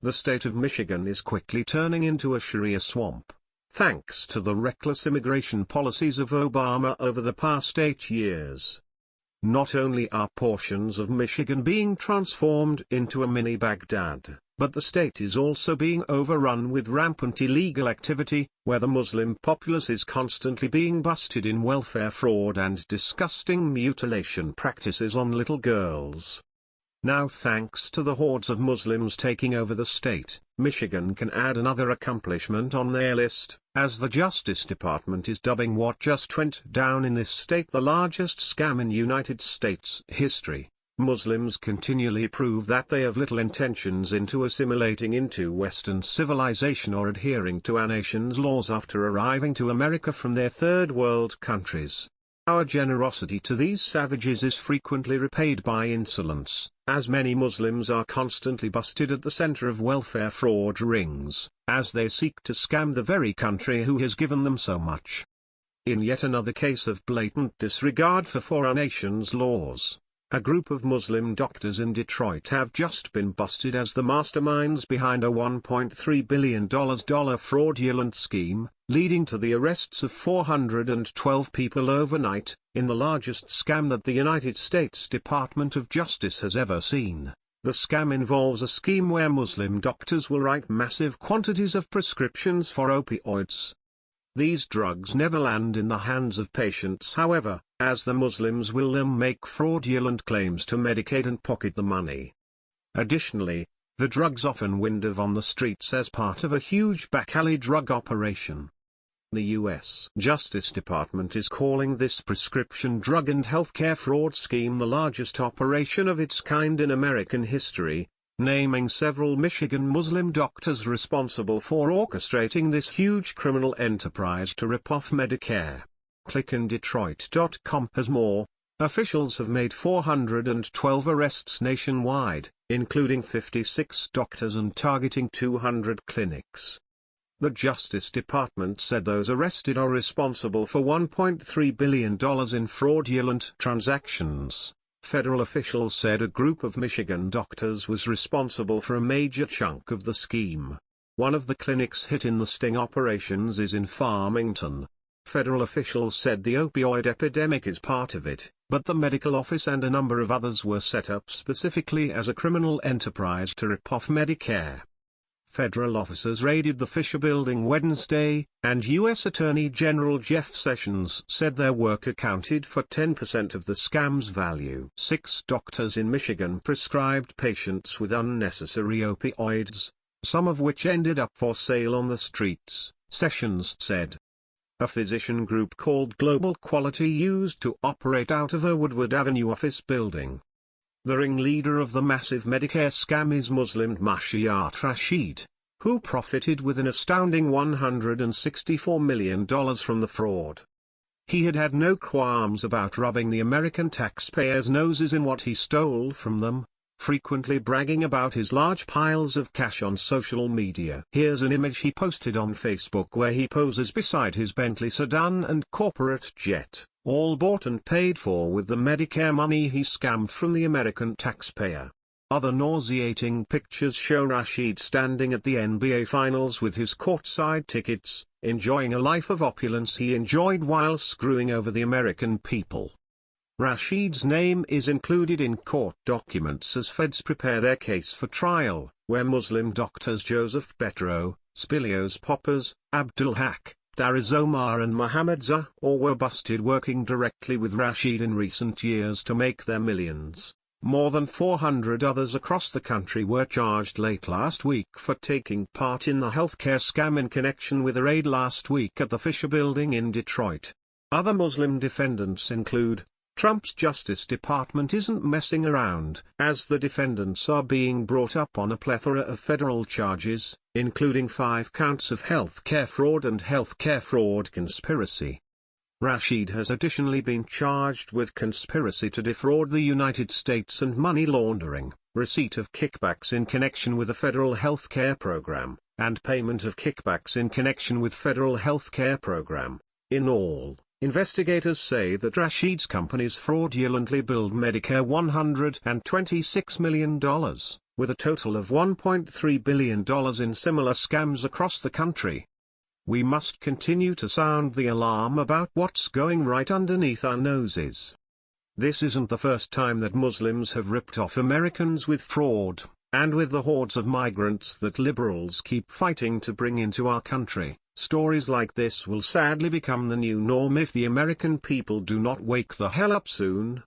The state of Michigan is quickly turning into a Sharia swamp, thanks to the reckless immigration policies of Obama over the past 8 years. Not only are portions of Michigan being transformed into a mini Baghdad, but the state is also being overrun with rampant illegal activity, where the Muslim populace is constantly being busted in welfare fraud and disgusting mutilation practices on little girls. Now, thanks to the hordes of Muslims taking over the state, Michigan can add another accomplishment on their list, as the Justice Department is dubbing what just went down in this state the largest scam in United States history. Muslims continually prove that they have little intentions into assimilating into Western civilization or adhering to our nation's laws after arriving to America from their third world countries. Our generosity to these savages is frequently repaid by insolence, as many Muslims are constantly busted at the center of welfare fraud rings, as they seek to scam the very country who has given them so much. In yet another case of blatant disregard for our nation's laws, a group of Muslim doctors in Detroit have just been busted as the masterminds behind a $1.3 billion fraudulent scheme, leading to the arrests of 412 people overnight, in the largest scam that the United States Department of Justice has ever seen. The scam involves a scheme where Muslim doctors will write massive quantities of prescriptions for opioids. These drugs never land in the hands of patients, however, as the Muslims will then make fraudulent claims to Medicaid and pocket the money. Additionally, the drugs often wind up on the streets as part of a huge back-alley drug operation. The U.S. Justice Department is calling this prescription drug and healthcare fraud scheme the largest operation of its kind in American history, naming several Michigan Muslim doctors responsible for orchestrating this huge criminal enterprise to rip off Medicare. ClickinDetroit.com has more. Officials have made 412 arrests nationwide, including 56 doctors and targeting 200 clinics. The Justice Department said those arrested are responsible for $1.3 billion in fraudulent transactions. Federal officials said a group of Michigan doctors was responsible for a major chunk of the scheme. One of the clinics hit in the sting operations is in Farmington. Federal officials said the opioid epidemic is part of it, but the medical office and a number of others were set up specifically as a criminal enterprise to rip off Medicare. Federal officers raided the Fisher Building Wednesday, and U.S. Attorney General Jeff Sessions said their work accounted for 10% of the scam's value. 6 doctors in Michigan prescribed patients with unnecessary opioids, some of which ended up for sale on the streets, Sessions said. A physician group called Global Quality used to operate out of a Woodward Avenue office building. The ringleader of the massive Medicare scam is Muslim Mashiat Rashid, who profited with an astounding $164 million from the fraud. He had had no qualms about rubbing the American taxpayers' noses in what he stole from them, frequently bragging about his large piles of cash on social media. Here's an image he posted on Facebook where he poses beside his Bentley sedan and corporate jet, all bought and paid for with the Medicare money he scammed from the American taxpayer. Other nauseating pictures show Rashid standing at the NBA Finals with his courtside tickets, enjoying a life of opulence he enjoyed while screwing over the American people. Rashid's name is included in court documents as feds prepare their case for trial, where Muslim doctors Joseph Betro, Spilios Poppers, Abdul Haq, Dariz Omar and Mohammed Zahor were busted working directly with Rashid in recent years to make their millions. More than 400 others across the country were charged late last week for taking part in the healthcare scam in connection with a raid last week at the Fisher Building in Detroit. Other Muslim defendants include Trump's Justice Department isn't messing around, as the defendants are being brought up on a plethora of federal charges, including 5 counts of healthcare fraud and healthcare fraud conspiracy. Rashid has additionally been charged with conspiracy to defraud the United States and money laundering, receipt of kickbacks in connection with a federal healthcare program, and payment of kickbacks in connection with federal healthcare program. In all, investigators say that Rashid's companies fraudulently billed Medicare $126 million. with a total of $1.3 billion in similar scams across the country. We must continue to sound the alarm about what's going right underneath our noses. This isn't the first time that Muslims have ripped off Americans with fraud, and with the hordes of migrants that liberals keep fighting to bring into our country. Stories like this will sadly become the new norm if the American people do not wake the hell up soon.